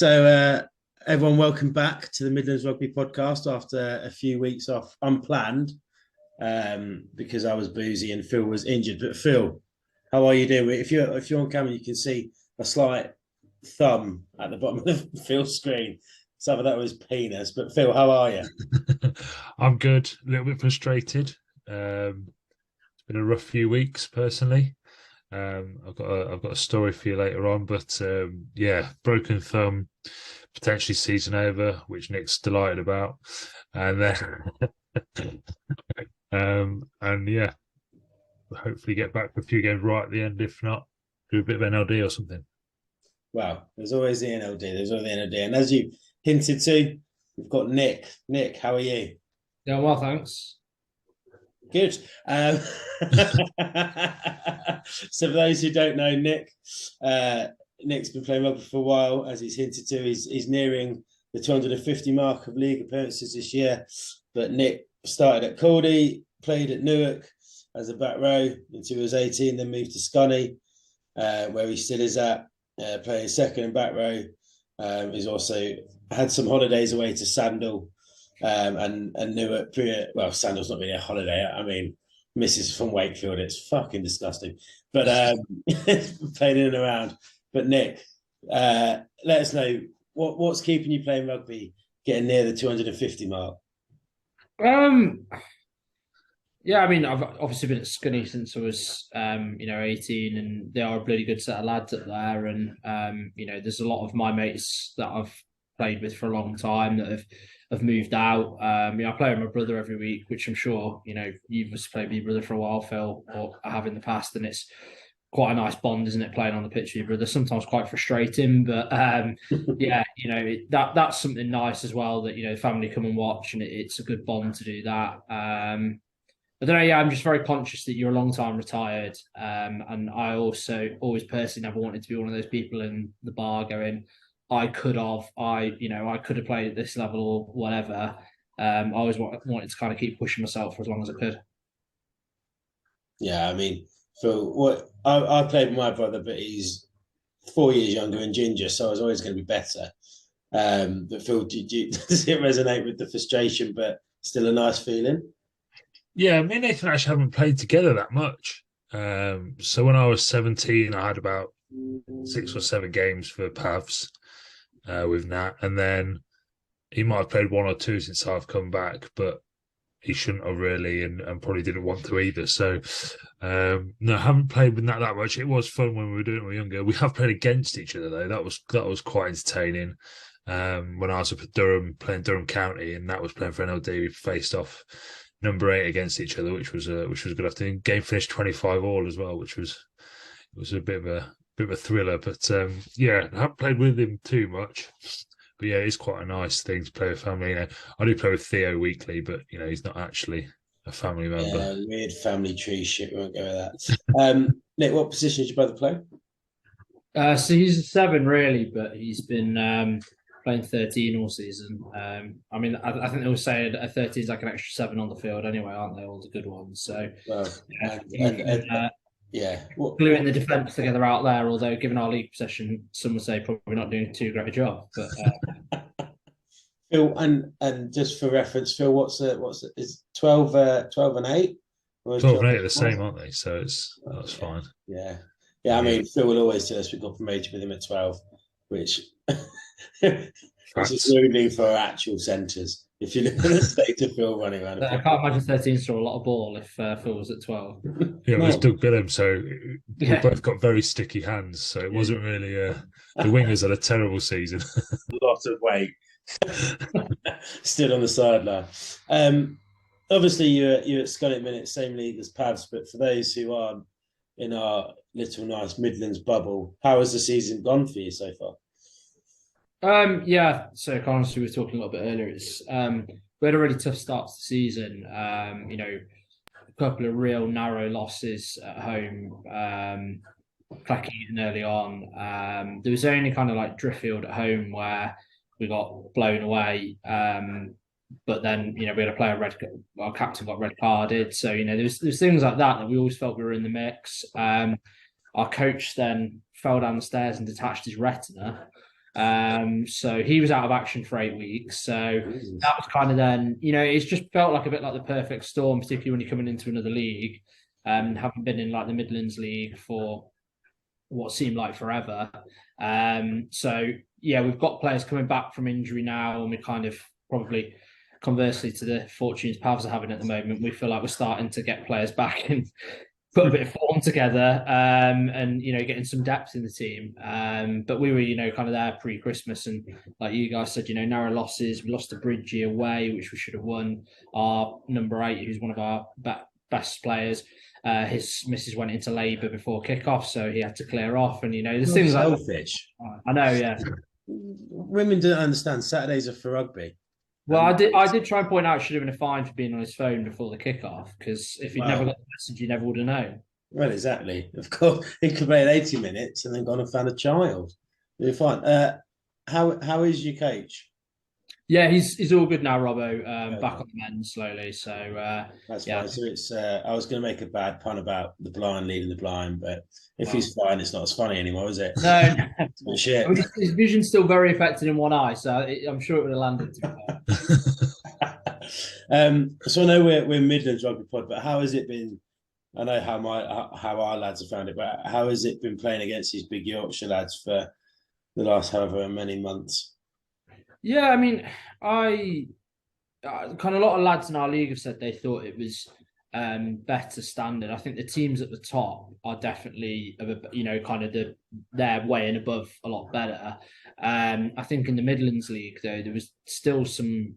Everyone, welcome back to the Midlands Rugby Podcast after a few weeks off unplanned because I was boozy and Phil was injured. But Phil, how are you doing? If you're on camera, you can see a slight thumb at the bottom of Phil's screen. Some of that was penis. But Phil, how are you? I'm good. A little bit frustrated. It's been a rough few weeks personally. I've got a story for you later on, but yeah, broken thumb, potentially season over, which Nick's delighted about, and then and yeah, hopefully get back for a few games right at the end. If not, do a bit of NLD or something. Well, there's always the NLD. There's always the NLD, and as you hinted to, we've got Nick. Nick, how are you? Yeah, well, thanks. Good. So for those who don't know, Nick's been playing rugby for a while, as he's hinted to. He's nearing the 250 mark of league appearances this year. But Nick started at Caldy, played at Newark as a back row until he was 18, then moved to Scunny, where he still is at, playing second and back row. He's also had some holidays away to Sandal and Newark. Well, Sandal's not really a holiday. I mean, Mrs. from Wakefield, it's fucking disgusting. But playing in and around. But Nick, let us know what's keeping you playing rugby, getting near the 250 mark. Yeah, I mean, I've obviously been at Scunny since I was 18, and they are a bloody good set of lads up there. And there's a lot of my mates that I've played with for a long time that have moved out. I play with my brother every week, which I'm sure you've just played with your brother for a while, Phil, or I have in the past, and it's quite a nice bond, isn't it? Playing on the pitch with your brother, sometimes quite frustrating, but yeah, that's something nice as well, that the family come and watch, and it's a good bond to do that. I don't know. Yeah, I'm just very conscious that you're a long time retired, and I also always personally never wanted to be one of those people in the bar going, I could have played at this level or whatever. I always wanted to kind of keep pushing myself for as long as I could. Yeah, I mean, Phil, I played with my brother, but he's 4 years younger and ginger, so I was always going to be better. But Phil, does it resonate with the frustration, but still a nice feeling? Yeah, me and Nathan actually haven't played together that much. So when I was 17, I had about 6 or 7 games for Pavs with Nat, and then he might have played one or two since I've come back, but he shouldn't have really, and probably didn't want to either. So no, I haven't played with Nat that much. It was fun when we were doing it when we were younger. We have played against each other though. That was quite entertaining. When I was up at Durham playing Durham County, and Nat was playing for NLD, we faced off number 8 against each other, which was good. I think game finished 25 all as well, which was a bit of a thriller. But yeah, I haven't played with him too much. But yeah, it's quite a nice thing to play with family. I do play with Theo weekly, but he's not actually a family member. Yeah, weird family tree shit. We won't go with that. Nick, what position did your brother play? So he's a 7 really, but he's been playing 13 all season. I mean, I think they were saying a 13 is like an extra 7 on the field anyway, aren't they? All the good ones. So yeah, gluing the defence together out there. Although, given our league possession, some would say probably not doing too great a job. But Phil, and just for reference, Phil, what's it? Is 12 and 8? 12 and 8 are the same, aren't they? So that's fine. Yeah. I mean, Phil will always tell us we got promoted with him at 12, which is ruining for our actual centres. If you look at the state of Phil running around, I can't imagine 13 saw a lot of ball if Phil was at 12. Yeah, it was Doug Billham, so we both got very sticky hands. So it wasn't really the wingers had a terrible season. A lot of weight. Stood on the sideline. Obviously, you're at Scunthorpe minute, same league as Pavs, but for those who aren't in our little nice Midlands bubble, how has the season gone for you so far? Yeah, so honestly, we were talking a little bit earlier. It's we had a really tough start to the season. A couple of real narrow losses at home, Clacketon early on. There was only kind of like Driffield at home where we got blown away. But then we had a player our captain got red carded. So there's things like that we always felt we were in the mix. Our coach then fell down the stairs and detached his retina. So he was out of action for 8 weeks. So that was kind of then, it's just felt like a bit like the perfect storm, particularly when you're coming into another league, having been in like the Midlands League for what seemed like forever. So yeah, we've got players coming back from injury now, and we kind of probably conversely to the fortunes Pavs are having at the moment, we feel like we're starting to get players back and put a bit of form together, and getting some depth in the team. But we were kind of there pre-Christmas, and like you guys said, narrow losses. We lost to Bridgie away, which we should have won. Our number 8, who's one of our best players, his missus went into labour before kickoff, so he had to clear off. And there's things selfish. Like I know, yeah. Women don't understand Saturdays are for rugby. Well, I did try and point out it should have been a fine for being on his phone before the kickoff, because if he'd never got the message, you never would have known. Well, exactly. Of course, he could play 80 minutes and then gone and found a child. You're fine. How is your coach? Yeah, he's all good now, Robbo. Back on the mend slowly. So that's fine. So it's I was going to make a bad pun about the blind leading the blind, but if he's fine, it's not as funny anymore, is it? No. Shit. I mean, his vision's still very affected in one eye, so I'm sure it would have landed. So I know we're Midlands Rugby Pod, but how has it been? I know how our lads have found it, but how has it been playing against these big Yorkshire lads for the last however many months? Yeah, I mean, I kind of a lot of lads in our league have said they thought it was better standard. I think the teams at the top are definitely, they're way and above a lot better. I think in the Midlands League, though, there was still some.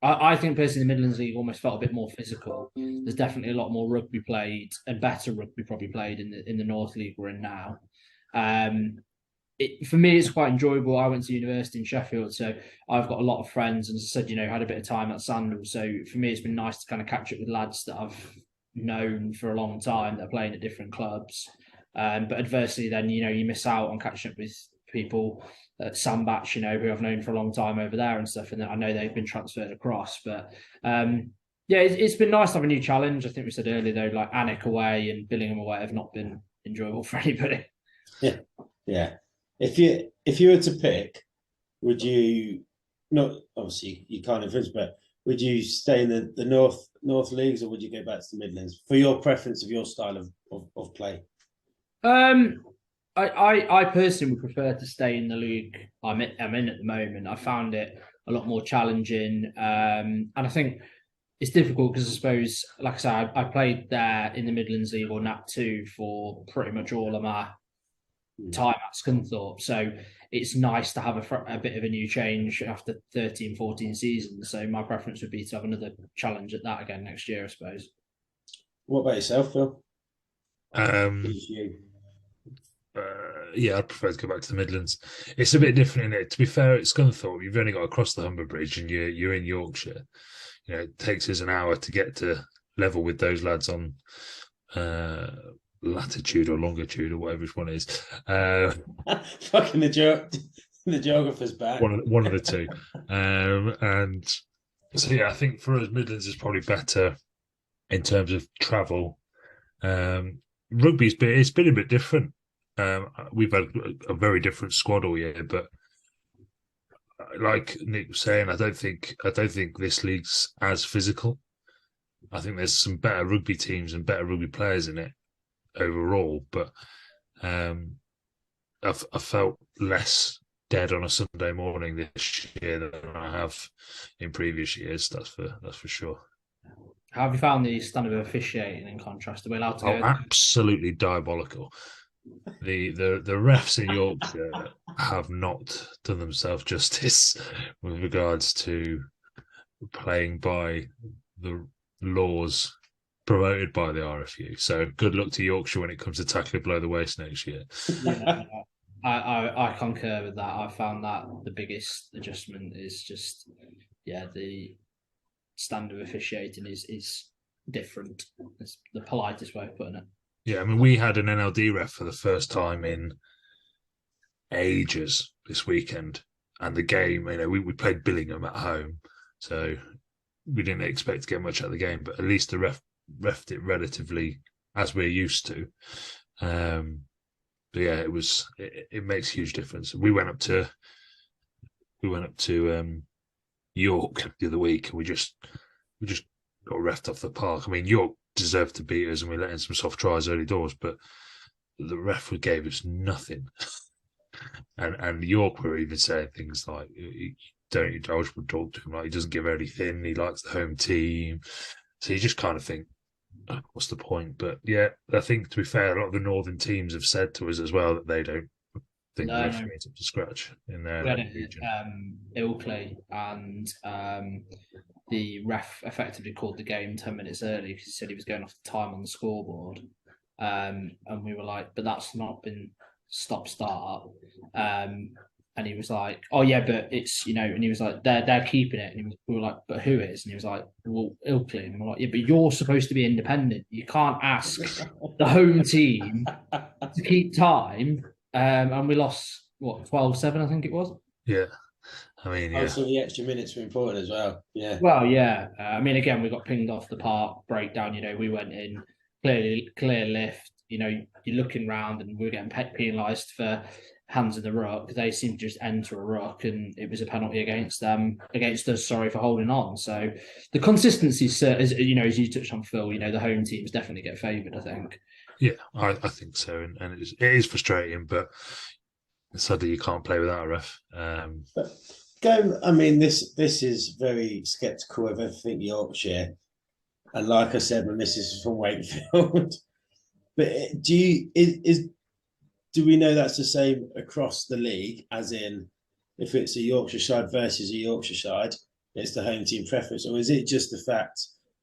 I think personally the Midlands League almost felt a bit more physical. There's definitely a lot more rugby played, and better rugby probably played in the North League we're in now. For me, it's quite enjoyable. I went to university in Sheffield, so I've got a lot of friends, and as I said, had a bit of time at Sandal. So for me, it's been nice to kind of catch up with lads that I've known for a long time that are playing at different clubs. But adversely, then you miss out on catching up with people at Sandbach, who I've known for a long time over there and stuff, and I know they've been transferred across. But yeah, it's been nice to have a new challenge. I think we said earlier though, like Alnwick away and Billingham away have not been enjoyable for anybody. Yeah. If you were to pick, would you not? Obviously, you can't influence, but would you stay in the North leagues, or would you go back to the Midlands for your preference of your style of play? I personally would prefer to stay in the league I'm in at the moment. I found it a lot more challenging, and I think it's difficult because I suppose, like I said, I played there in the Midlands League or NAP 2 for pretty much all of my time at Scunthorpe, so it's nice to have a bit of a new change after 13, 14 seasons. So my preference would be to have another challenge at that again next year, I suppose. What about yourself, Phil? Yeah, I'd prefer to go back to the Midlands. It's a bit different in it. To be fair, at Scunthorpe, you've only got to cross the Humber Bridge and you're in Yorkshire. It takes us an hour to get to level with those lads on latitude or longitude or whatever which one is. Fucking the geographer's back. One of the two. And so yeah, I think for us Midlands is probably better in terms of travel. It's been a bit different. We've had a very different squad all year, but like Nick was saying, I don't think this league's as physical. I think there's some better rugby teams and better rugby players in it overall, but I felt less dead on a Sunday morning this year than I have in previous years. That's for sure. How have you found the standard of officiating in contrast? Are we allowed to go? Absolutely diabolical. The refs in Yorkshire have not done themselves justice with regards to playing by the laws promoted by the RFU. So good luck to Yorkshire when it comes to tackling below the waist next year. Yeah, I concur with that. I found that the biggest adjustment is just the standard of officiating is different. It's the politest way of putting it. Yeah, I mean, we had an NLD ref for the first time in ages this weekend, and the game, we played Billingham at home, so we didn't expect to get much out of the game, but at least the refed it relatively as we're used to. But yeah, it makes a huge difference. We went up to we went up to York the other week, and we just got refed off the park. I mean, York deserved to beat us, and we let in some soft tries early doors, but the ref gave us nothing. and York were even saying things like, "Don't Dodge would talk to him like he doesn't give anything. He likes the home team." So you just kind of think, what's the point? But yeah, I think to be fair, a lot of the northern teams have said to us as well that they don't think the referee's up to scratch in their region. Ilkley, and the ref effectively called the game 10 minutes early because he said he was going off the time on the scoreboard. And we were like, but that's not been stop-start. And he was like, oh yeah, but it's, and he was like, they're keeping it. And we were like, but who is? And he was like, well, Ilkley. And we're like, yeah, but you're supposed to be independent. You can't ask the home team to keep time. And we lost, 12-7, I think it was? Yeah. I mean, yeah. Also, the extra minutes were important as well. Yeah. Well, yeah. I mean, again, we got pinged off the park, breakdown. We went in, clear lift. You're looking round and we were getting penalised for hands in the ruck. They seemed to just enter a ruck, and it was a penalty against us. Sorry, for holding on. So the consistency, as you touched on, Phil. The home teams definitely get favoured, I think. Yeah, I think so, and it is frustrating, but sadly you can't play without a ref. I mean, this is very sceptical of everything Yorkshire, and like I said, my missus is from Wakefield. But do we know that's the same across the league? As in, if it's a Yorkshire side versus a Yorkshire side, it's the home team preference, or is it just the fact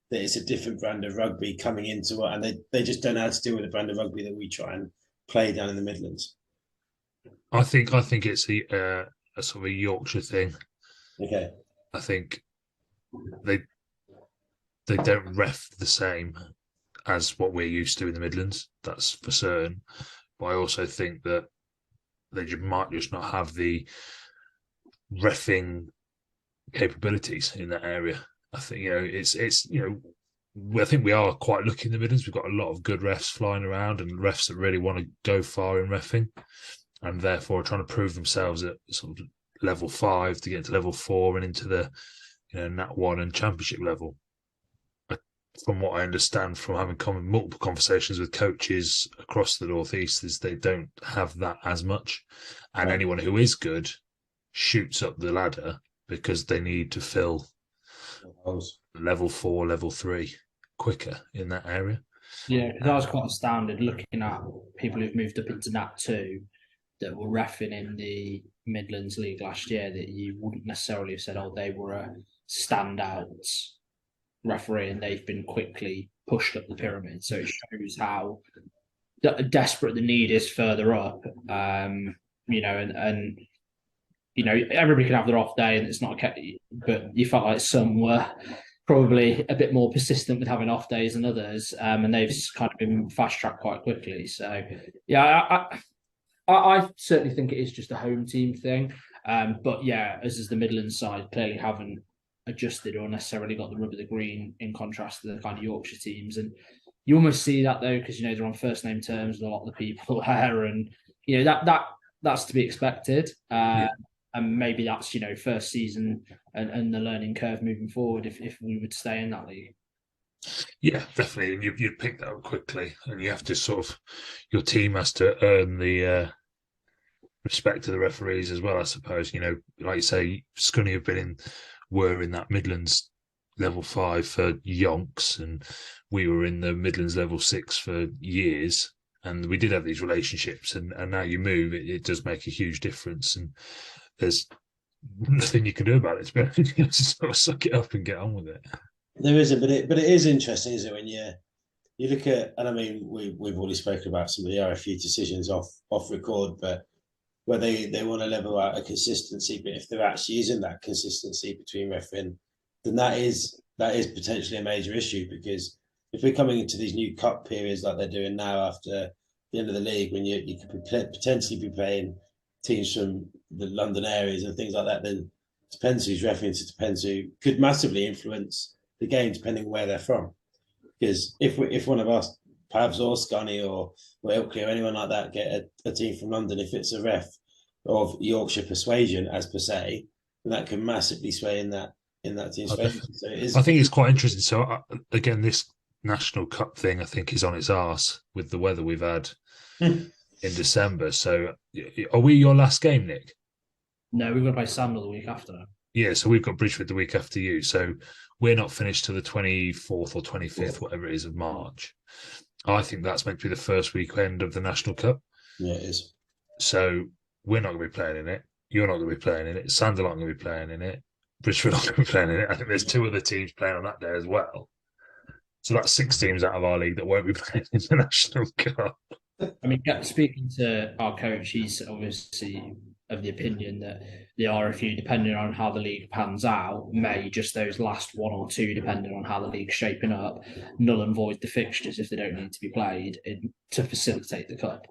that it's a different brand of rugby coming into it, and they just don't know how to deal with the brand of rugby that we try and play down in the Midlands? I think it's a sort of a Yorkshire thing. Okay. I think they don't ref the same as what we're used to in the Midlands. That's for certain. But I also think that they might just not have the reffing capabilities in that area. I think I think we are quite lucky in the Midlands. We've got a lot of good refs flying around and refs that really want to go far in reffing, and therefore are trying to prove themselves at sort of level 5 to get to level 4 and into the Nat 1 and Championship level. From what I understand from having multiple conversations with coaches across the Northeast, is they don't have that as much, and anyone who is good shoots up the ladder because they need to fill level 4, level 3 quicker in that area. Yeah, because I was quite astounded looking at people who've moved up into Nat 2 that were reffing in the Midlands League last year, that you wouldn't necessarily have said, they were a standout referee, and they've been quickly pushed up the pyramid. So it shows how desperate the need is further up. And everybody can have their off day, and it's not okay, but you felt like some were probably a bit more persistent with having off days than others, and they've kind of been fast tracked quite quickly. So yeah, I certainly think it is just a home team thing. But yeah, as is the Midlands side, clearly haven't adjusted or necessarily got the rub of the green, in contrast to the kind of Yorkshire teams. And you almost see that though, because they're on first name terms with a lot of the people there, and that's to be expected. And maybe that's first season and the learning curve moving forward if we would stay in that league. Yeah, definitely. And you'd pick that up quickly, and you have to your team has to earn the respect of the referees as well, I suppose. Like you say, Scunny were in that Midlands level 5 for yonks, and we were in the Midlands level 6 for years, and we did have these relationships, and now you move, it does make a huge difference, and there's nothing you can do about it, to be honest. You just sort of suck it up and get on with it. There isn't, but it is interesting, isn't it, when you look at, and I mean, we've already spoken about some of the RFU decisions off record, but where they want to level out a consistency, but if there actually isn't that consistency between refereeing, then that is potentially a major issue, because if we're coming into these new cup periods like they're doing now after the end of the league, when you could potentially be playing teams from the London areas and things like that, then depends who's refereeing, it depends who could massively influence the game depending where they're from. Because if one of us, Pavs or Scunny or Ilkley or anyone like that, get a team from London, if it's a ref of Yorkshire persuasion, as per se, and that can massively sway in that team's favour. So I think it's quite interesting. So again, this National Cup thing, I think, is on its arse with the weather we've had in December. So, are we your last game, Nick? No, we've got to play Sandal the week after. Yeah, so we've got Bridgeford the week after you. So we're not finished till the 24th or 25th, whatever it is, of March. I think that's meant to be the first weekend of the National Cup. Yeah, it is. So we're not going to be playing in it. You're not going to be playing in it. Sandal aren't going to be playing in it. Bridgeford aren't going to be playing in it. I think there's 2 other teams playing on that day as well. So that's 6 teams out of our league that won't be playing in the National Cup. I mean, speaking to our coach, he's obviously of the opinion that the RFU, depending on how the league pans out, may just those last 1 or 2, depending on how the league's shaping up, null and void the fixtures if they don't need to be played to facilitate the cup.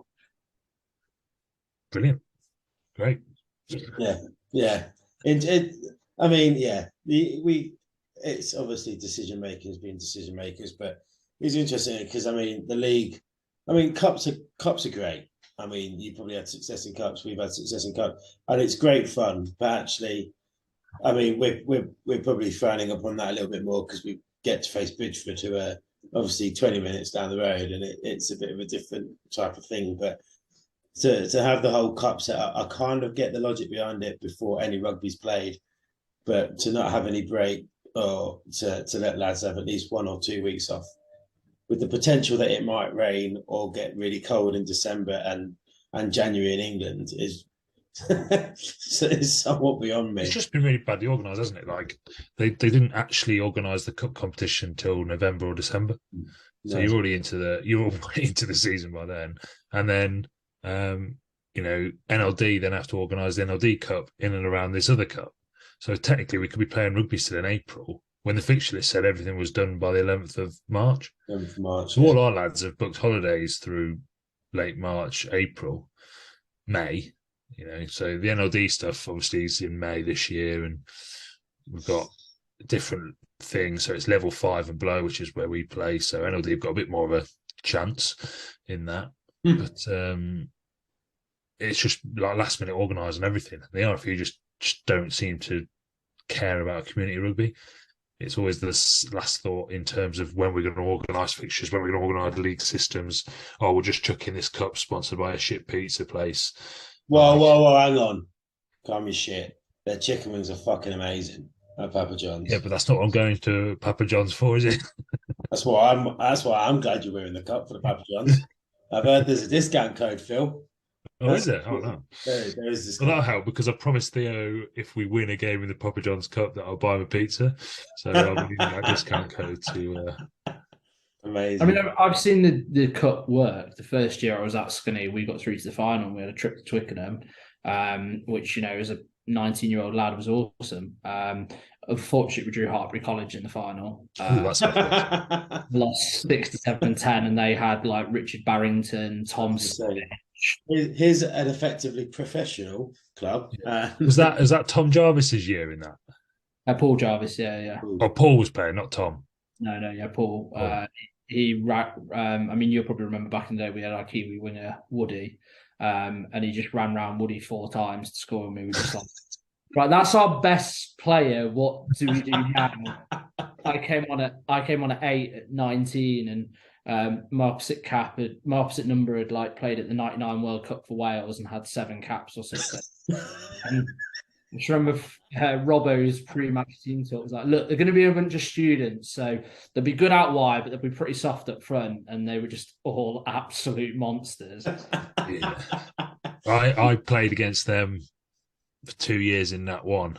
Brilliant. Great. Yeah. It's obviously decision makers being decision makers, but it's interesting because the league. Cups are great. You probably had success in cups. We've had success in cups, and it's great fun. But actually, we're probably frowning upon that a little bit more because we get to face Bridgeford, who are obviously 20 minutes down the road, and it's a bit of a different type of thing. But to have the whole cup set up, I kind of get the logic behind it before any rugby's played, but to not have any break or to let lads have at least 1 or 2 weeks off, with the potential that it might rain or get really cold in December and January in England is somewhat beyond me. It's just been really badly organised, hasn't it? Like they didn't actually organise the cup competition till November or December, so you're already into the season by then. And then NLD then have to organise the NLD Cup in and around this other cup. So technically, we could be playing rugby still in April, when the fixture list said everything was done by the 11th of March. 11th of March. So all our lads have booked holidays through late March, April, May. So the NLD stuff obviously is in May this year, and we've got different things. So it's level 5 and below, which is where we play. So NLD have got a bit more of a chance in that. But it's just like last minute organised and everything. The RFU just don't seem to care about community rugby. It's always the last thought in terms of when we're going to organise fixtures, when we're going to organise league systems. Oh, we'll just chuck in this cup sponsored by a shit pizza place. Whoa, hang on. Calm your shit. Their chicken wings are fucking amazing at Papa John's. Yeah, but that's not what I'm going to Papa John's for, is it? That's why I'm glad you're wearing the cup for the Papa John's. I've heard there's a discount code, Phil. Oh, is it? Oh, no. There is this. Well, that'll help because I promised Theo if we win a game in the Papa John's Cup that I'll buy him a pizza. So I'll be using that discount code to. Amazing. I've seen the cup work. The first year I was at Scunny, we got through to the final. And we had a trip to Twickenham, which as a 19-year-old lad was awesome. Unfortunately, we drew Hartbury College in the final. That's lost 67-10, and they had like Richard Barrington, Tom. Here's an effectively professional club. Was that Tom Jarvis's year in that? Paul Jarvis, yeah. Oh, Paul was playing, not Tom. No, Paul. Oh. You'll probably remember back in the day we had our Kiwi winger Woody, and he just ran around Woody 4 times to score, and we were just like, right, that's our best player. What do we do now? I came on at 8 at 19, and my opposite number had like played at the 99 World Cup for Wales and had 7 caps or something. And I just remember Robbo's pre-match team talk was like, look, they're going to be a bunch of students, so they'll be good out wide, but they'll be pretty soft up front, and they were just all absolute monsters. Yeah. I played against them for 2 years in that one.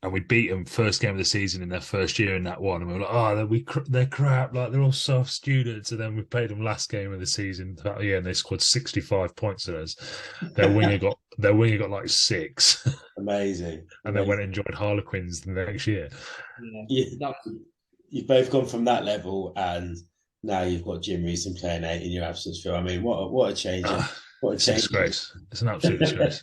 And we beat them first game of the season in their first year in that one. And we were like, they're crap. Like, they're all soft students. And then we played them last game of the season. And they scored 65 points at us. Their winger got like 6. Amazing. And then went and joined Harlequins the next year. Yeah. You've both gone from that level, and now you've got Jim Reeson playing 8 in your absence, Phil. I mean, what a change. What a change. Disgrace. It's an absolute disgrace.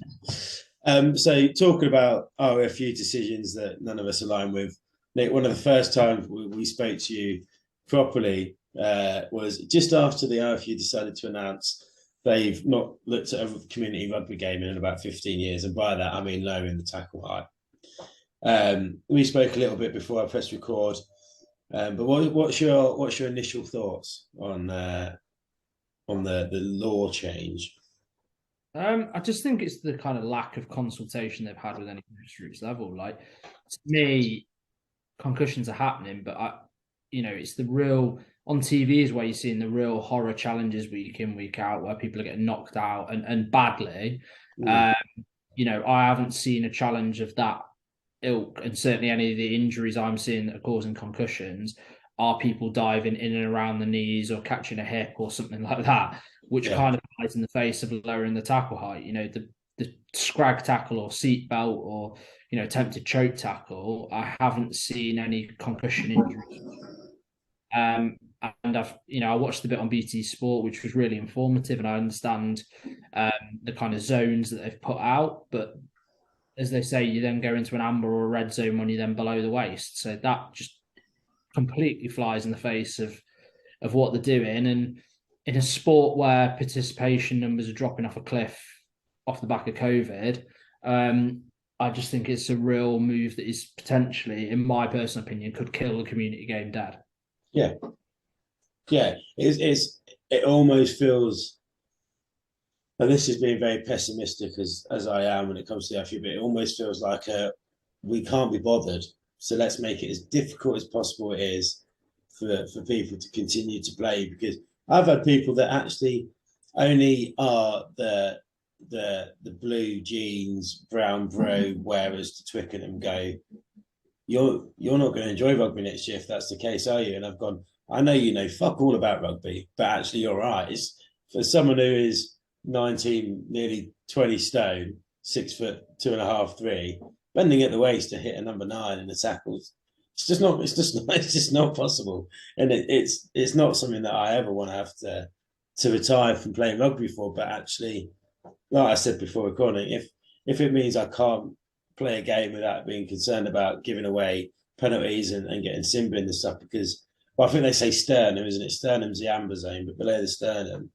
So talking about RFU decisions that none of us align with, Nick, one of the first times we spoke to you properly was just after the RFU decided to announce they've not looked at a community rugby game in about 15 years, and by that I mean lowering the tackle height. We spoke a little bit before I pressed record, but what's your initial thoughts on the law change? I just think it's the kind of lack of consultation they've had with any grassroots level. Like, to me, concussions are happening, but it's the real on TV is where you're seeing the real horror challenges week in, week out, where people are getting knocked out and badly. I haven't seen a challenge of that ilk, and certainly any of the injuries I'm seeing that are causing concussions are people diving in and around the knees or catching a hip or something like that, which kind of flies in the face of lowering the tackle height. The scrag tackle or seat belt or attempted choke tackle, I haven't seen any concussion injuries. And I watched the bit on BT Sport, which was really informative, and I understand the kind of zones that they've put out. But as they say, you then go into an amber or a red zone when you're then below the waist. So that just completely flies in the face of what they're doing. And in a sport where participation numbers are dropping off a cliff off the back of COVID, I just think it's a real move that is potentially, in my personal opinion, could kill the community game dead. Yeah. It almost feels, and this is being very pessimistic as I am when it comes to the FU, but it almost feels like we can't be bothered. So let's make it as difficult as possible it is for people to continue to play, because I've had people that actually only are the blue jeans, brown bro wearers to Twickenham go, you're not going to enjoy rugby next year if that's the case, are you? And I've gone, I know you know fuck all about rugby, but actually you're right. It's for someone who is 19, nearly 20 stone, 6 foot 2.5, 3, bending at the waist to hit a number 9 in the tackles. It's just not possible. And it's not something that I ever want to have to retire from playing rugby for. But actually, like I said before recording, if it means I can't play a game without being concerned about giving away penalties and getting sin bin and stuff, because I think they say sternum, isn't it? Sternum's the amber zone, but below the sternum,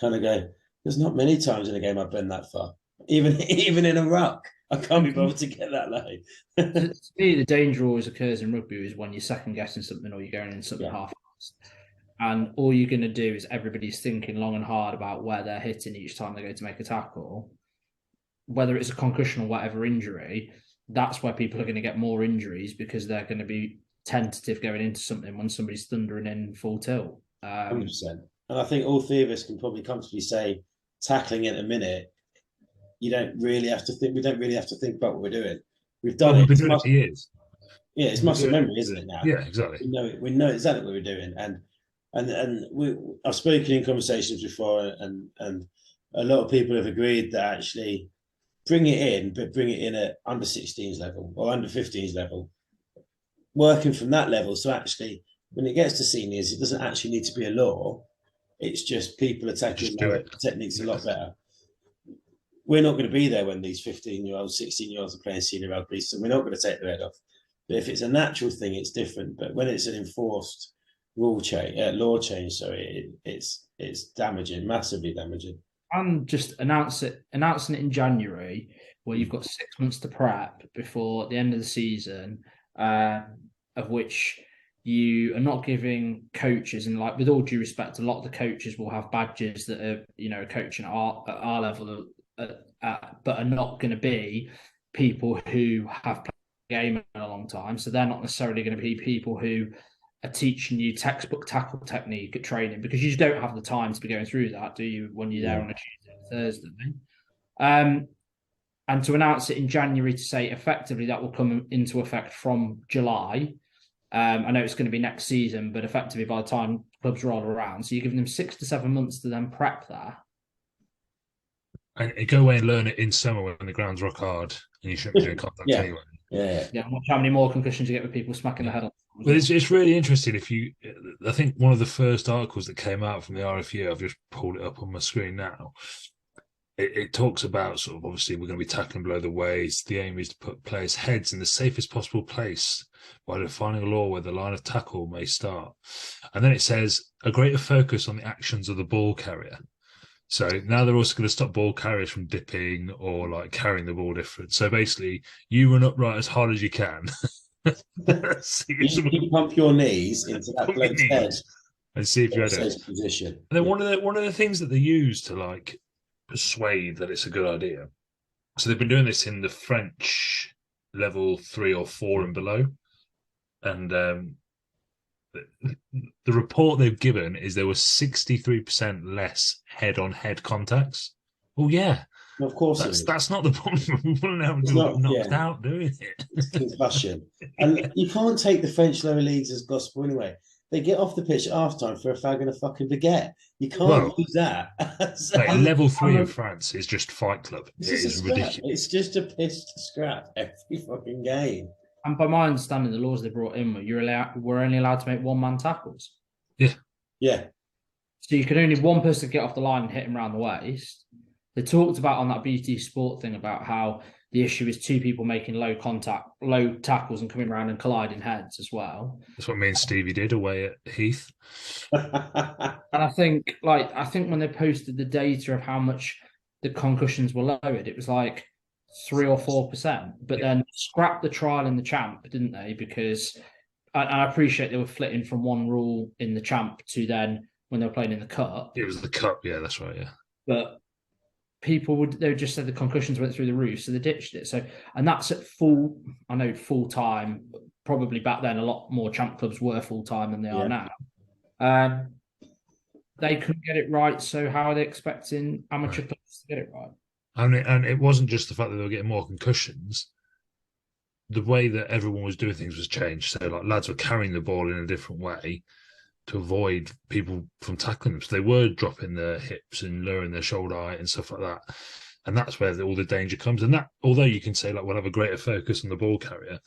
kind of go, there's not many times in a game I've been that far. Even in a ruck, I can't be bothered to get that low. To me, the danger always occurs in rugby is when you're second guessing something or you're going in something half-assed. And all you're going to do is everybody's thinking long and hard about where they're hitting each time they go to make a tackle. Whether it's a concussion or whatever injury, that's where people are going to get more injuries, because they're going to be tentative going into something when somebody's thundering in full tilt. 100%. And I think all three of us can probably comfortably say, tackling at a minute, we don't really have to think about what we're doing. We've done it. We've been doing it for years. Yeah, it's muscle memory, isn't it now? Yeah, exactly. We know exactly what we're doing. And I've spoken in conversations before, and a lot of people have agreed that actually bring it in, but bring it in at under 16s level or under 15s level, working from that level. So actually, when it gets to seniors, it doesn't actually need to be a law. It's just people attacking techniques a lot better. We're not going to be there when these 15-year-olds, 16-year-olds are playing senior rugby, so we're not going to take their head off. But if it's a natural thing, it's different. But when it's an enforced law change, it's damaging, massively damaging. And just announcing it in January, where you've got 6 months to prep before the end of the season, of which you are not giving coaches, and like with all due respect, a lot of the coaches will have badges that are coaching at our level, but are not going to be people who have played the game in a long time. So they're not necessarily going to be people who are teaching you textbook tackle technique at training, because you just don't have the time to be going through that, do you, when you're there on a Tuesday or Thursday? And to announce it in January, to say effectively that will come into effect from July. I know it's going to be next season, but effectively by the time clubs roll around, so you're giving them 6 to 7 months to then prep that. And go away and learn it in summer when the ground's rock hard and you shouldn't be doing contact anyway. Yeah. Watch how many more concussions you get with people smacking the head on. But it's really interesting. I think one of the first articles that came out from the RFU, I've just pulled it up on my screen now. It talks about sort of, obviously we're going to be tackling below the waist. The aim is to put players' heads in the safest possible place by defining a law where the line of tackle may start. And then it says a greater focus on the actions of the ball carrier. So now they're also going to stop ball carriers from dipping or like carrying the ball different. So basically, you run upright as hard as you can. See if someone You pump your knees into that pump your bloke's head knees and see if in you a had it. safe position. And then one of the things that they use to like persuade that it's a good idea. So they've been doing this in the French level 3 or 4 and below, and the report they've given is there was 63% less head-on-head contacts. Well, yeah, Well, of course, that's not the problem. We want to have it's to not knocked out doing it. It's concussion, and you can't take the French lower leagues as gospel anyway. They get off the pitch at half-time for a fag and a fucking baguette. You can't use that. Like, level 3 of France is just Fight Club. It is ridiculous. It's just a piss to scrap every fucking game. And by my understanding, the laws they brought in we're only allowed to make one-man tackles. Yeah. Yeah. So you can only one person get off the line and hit him around the waist. They talked about on that BT Sport thing about how the issue is two people making low tackles and coming around and colliding heads as well. That's what me and Stevie did away at Heath. And I think when they posted the data of how much the concussions were lowered, it was like 3 or 4%. But then scrapped the trial in the champ, didn't they? Because I appreciate they were flitting from one rule in the champ to then when they were playing in the cup. It was the cup, yeah, that's right, yeah. But they would just say the concussions went through the roof, so they ditched it. So, and that's at full time. Probably back then, a lot more champ clubs were full time than they are now. They couldn't get it right, so how are they expecting amateur clubs to get it right? And it wasn't just the fact that they were getting more concussions. The way that everyone was doing things was changed. So, like, lads were carrying the ball in a different way to avoid people from tackling them. So they were dropping their hips and lowering their shoulder height and stuff like that. And that's where all the danger comes. And that, although you can say, like, we'll have a greater focus on the ball carrier,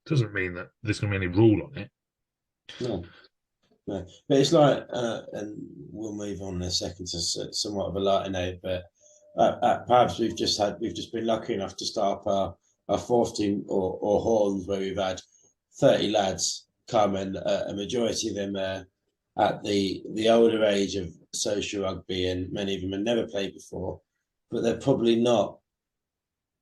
doesn't mean that there's going to be any rule on it. No. But it's like, and we'll move on in a second to somewhat of a lighter note, but perhaps we've just been lucky enough to start up our fourth team or Horns, where we've had 30 lads come, and a majority of them at the older age of social rugby, and many of them have never played before, but they're probably not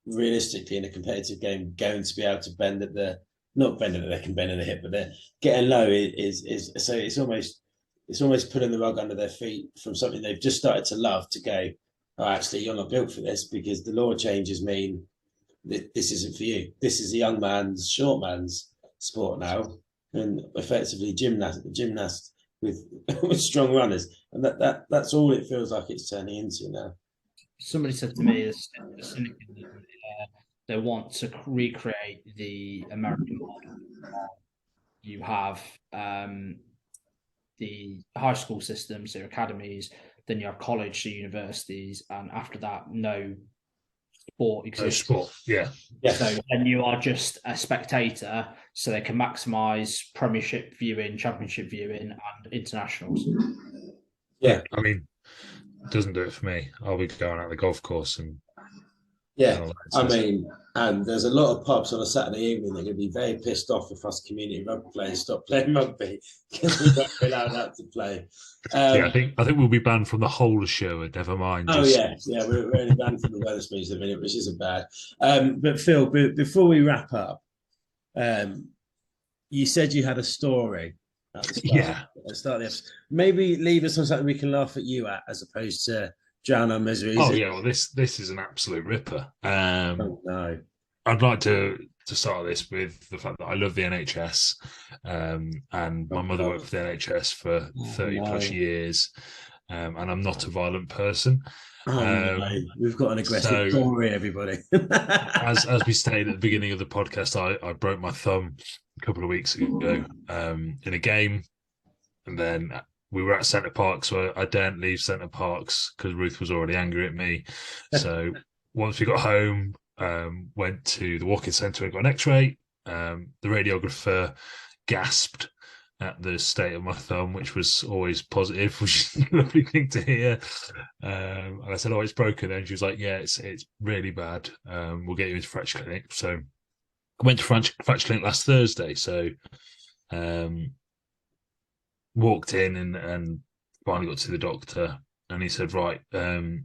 realistically in a competitive game going to be able to bend at the not bending that they can bend in the hip, but they're getting low is so it's almost putting the rug under their feet from something they've just started to love to go, oh, actually you're not built for this, because the law changes mean that this isn't for you. This is a young man's, short man's sport now, and effectively gymnast with strong runners, and that's all it feels like it's turning into now. Somebody said to me, they want to recreate the American model. You have the high school system, so academies, then you have college, so universities, and after that, no sport exists. No sport, yeah. So then you are just a spectator, so they can maximise Premiership viewing, Championship viewing, and internationals. Yeah, I mean, it doesn't do it for me. I'll be going out the golf course and I mean, and there's a lot of pubs on a Saturday evening that are going to be very pissed off if us community rugby players stop playing rugby because we won't be allowed out to play. I think we'll be banned from the whole show. Never mind. Yeah, we're only banned from the Wetherspoons at the minute, which isn't bad. But Phil, before we wrap up, you said you had a story at the start of the episode. Maybe leave us on something we can laugh at you at, as opposed to drown our misery. Well, this is an absolute ripper. No. I'd like to start this with the fact that I love the NHS, and my mother worked for the NHS for 30 plus years, and I'm not a violent person. We've got an aggressive story, everybody. as we stated at the beginning of the podcast, I broke my thumb a couple of weeks ago in a game, and then we were at Centre Park, so I daren't leave Centre Parks because Ruth was already angry at me. So once we got home, went to the walk-in centre and got an X-ray. The radiographer gasped at the state of my thumb, which was always positive, which is a lovely thing to hear. And I said, "Oh, it's broken." And she was like, "Yeah, it's really bad. We'll get you into fracture clinic." So I went to fracture clinic last Thursday. So walked in and finally got to the doctor, and he said, right, the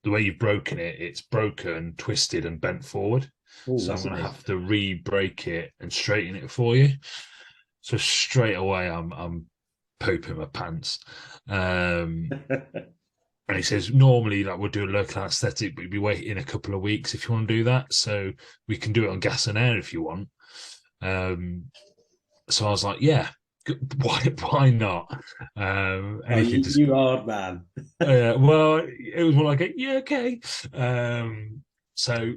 way you've broken it, it's broken, twisted, and bent forward. Ooh, so I'm going to have to re-break it and straighten it for you. So straight away, I'm pooping my pants. And he says, normally like we'll do a local anesthetic, but you'll be waiting a couple of weeks if you want to do that. So we can do it on gas and air if you want. So I was like, yeah, why not? You hard man. Well, it was more like, yeah, okay. So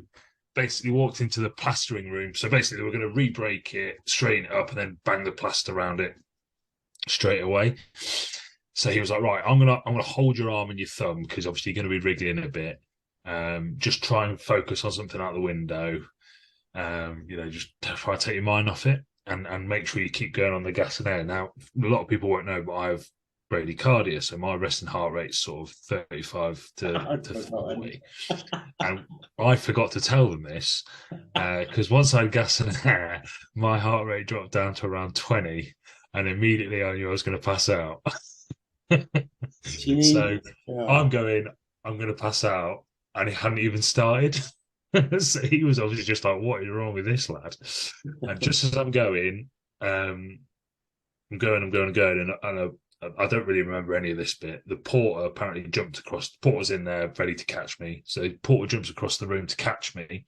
basically walked into the plastering room. So basically we're going to re-break it, straighten it up, and then bang the plaster around it straight away. So he was like, right, I'm gonna hold your arm and your thumb, because obviously you're going to be wriggling a bit. Just try and focus on something out the window. Just try to take your mind off it, and make sure you keep going on the gas and air. Now, a lot of people won't know, but I have bradycardia, so my resting heart rate's sort of 35 to 40. And I forgot to tell them this, because once I had gas and air, my heart rate dropped down to around 20, and immediately I knew I was going to pass out. So I'm going to pass out, and it hadn't even started. So he was obviously just like, what is wrong with this lad? And just as I'm going, and I don't really remember any of this bit. The porter apparently jumped across. The porter's in there ready to catch me. So the porter jumps across the room to catch me.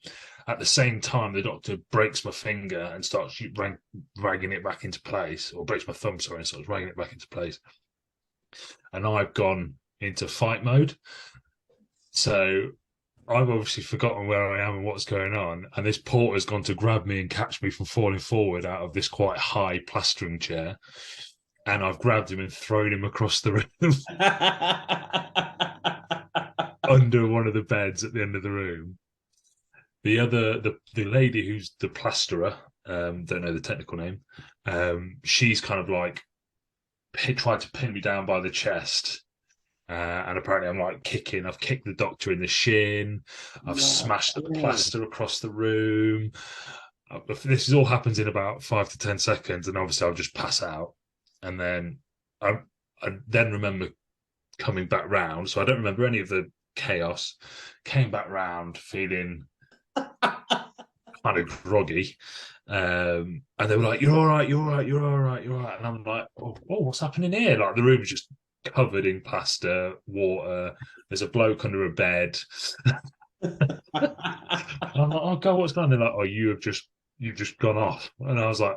At the same time, the doctor breaks my finger and starts ragging it back into place, or breaks my thumb, sorry, and starts ragging it back into place. And I've gone into fight mode. So I've obviously forgotten where I am and what's going on. And this porter's gone to grab me and catch me from falling forward out of this quite high plastering chair. And I've grabbed him and thrown him across the room under one of the beds at the end of the room. The lady who's the plasterer, don't know the technical name, she's kind of like tried to pin me down by the chest. And apparently I'm like kicking. I've kicked the doctor in the shin. I've smashed the plaster across the room. This all happens in about 5 to 10 seconds. And obviously I'll just pass out. And then I then remember coming back round. So I don't remember any of the chaos. Came back round feeling kind of groggy. And they were like, you're all right, you're all right, you're all right, you're all right. And I'm like, oh, what's happening here? Like the room is just covered in plaster, water. There's a bloke under a bed. And I'm like, oh God, what's going on? They're like, oh, you've just gone off. And I was like,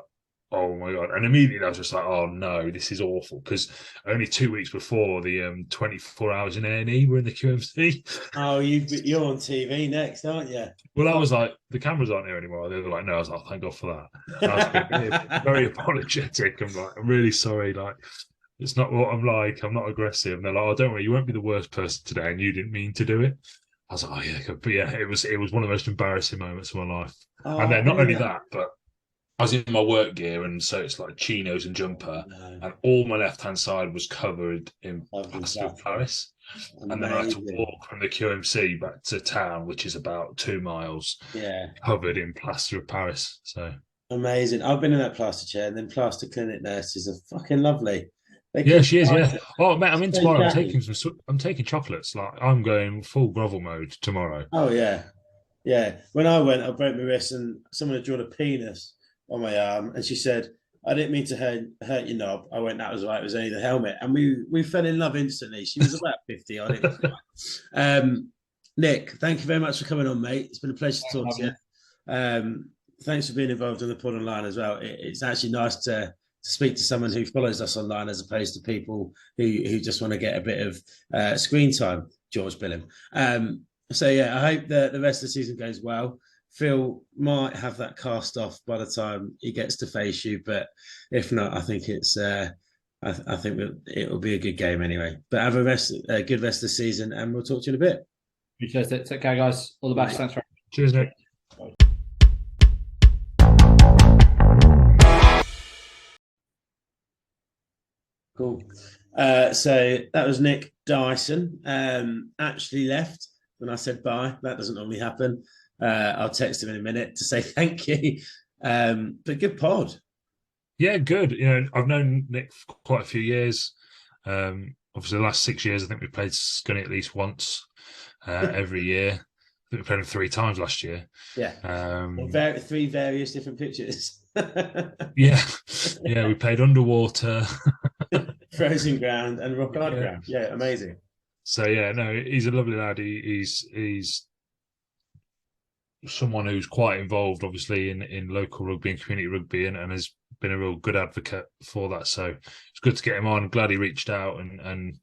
oh my God. And immediately I was just like, oh no, this is awful. Because only 2 weeks before, the 24 hours in A&E were in the QMC. Oh, you're on TV next, aren't you? Well, I was like, the cameras aren't here anymore. They were like, no. I was like, thank God for that. And I was very, very apologetic. I'm like, I'm really sorry. Like, it's not what I'm like. I'm not aggressive. And they're like, oh, don't worry, you won't be the worst person today, and you didn't mean to do it. I was like, oh yeah, but yeah, it was one of the most embarrassing moments of my life. And then not only that, but I was in my work gear, and so it's like chinos and jumper, and all my left-hand side was covered in plaster of Paris. And then I had to walk from the QMC back to town, which is about 2 miles, covered in plaster of Paris. So amazing. I've been in that plaster chair, and then plaster clinic nurses are fucking lovely. Yeah, she is. Yeah. Oh, mate, I'm in tomorrow. I'm taking chocolates. Like I'm going full grovel mode tomorrow. Oh yeah, yeah. When I went, I broke my wrist, and someone had drawn a penis on my arm, and she said, "I didn't mean to hurt your knob." I went, "That was right. It was only the helmet," and we fell in love instantly. She was about 50. I think. Nick, thank you very much for coming on, mate. It's been a pleasure to talk to you. Thanks for being involved in the pod online as well. It's actually nice to speak to someone who follows us online as opposed to people who just want to get a bit of screen time. George Billam. So yeah, I hope the rest of the season goes well. Phil might have that cast off by the time he gets to face you, but if not, I think it's I think it will be a good game anyway. But have a good rest of the season, and we'll talk to you in a bit. Appreciate it. Take care, guys. All the best. Thanks. Cheers, Nick. Cool. So that was Nick Dyson. Actually left when I said bye. That doesn't normally happen. I'll text him in a minute to say thank you. But good pod. Yeah, good. You know, I've known Nick for quite a few years. obviously the last 6 years, I think we played Scunny at least once every year. I think we played him 3 times last year. Yeah. 3 various different pitches. Yeah. We played underwater, frozen ground, and rock hard ground. Yeah, amazing. So no, he's a lovely lad. He's someone who's quite involved, obviously, in local rugby and community rugby, and has been a real good advocate for that. So it's good to get him on. Glad he reached out, and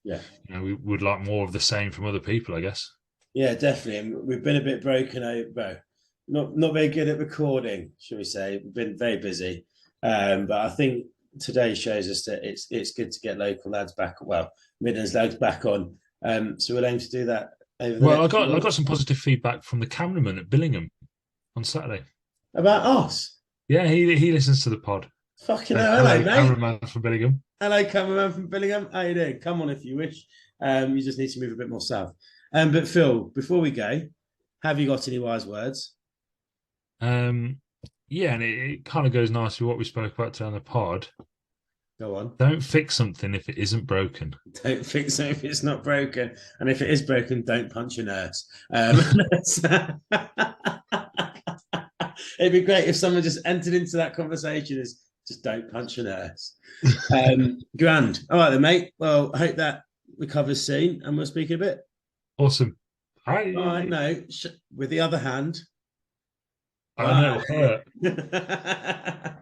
we would like more of the same from other people, I guess. Yeah, definitely. And we've been a bit broken over, not very good at recording, shall we say. We've been very busy, but I think today shows us that it's good to get local lads back. Well, Midlands lads back on. So we'll aim to do that. I got some positive feedback from the cameraman at Billingham on Saturday about us. Yeah, he listens to the pod. Fucking hell, hello, mate. Cameraman from Billingham. Hello, cameraman from Billingham. How you doing? Come on if you wish. You just need to move a bit more south. But Phil, before we go, have you got any wise words? And it kind of goes nicely with what we spoke about today on the pod. Go on. Don't fix something if it isn't broken. Don't fix it if it's not broken. And if it is broken, don't punch a nurse. It'd be great if someone just entered into that conversation as just don't punch a nurse. Grand. All right then, mate. Well, I hope that recovers soon and we'll speak in a bit. Awesome. Hi. All right, no, with the other hand. I know.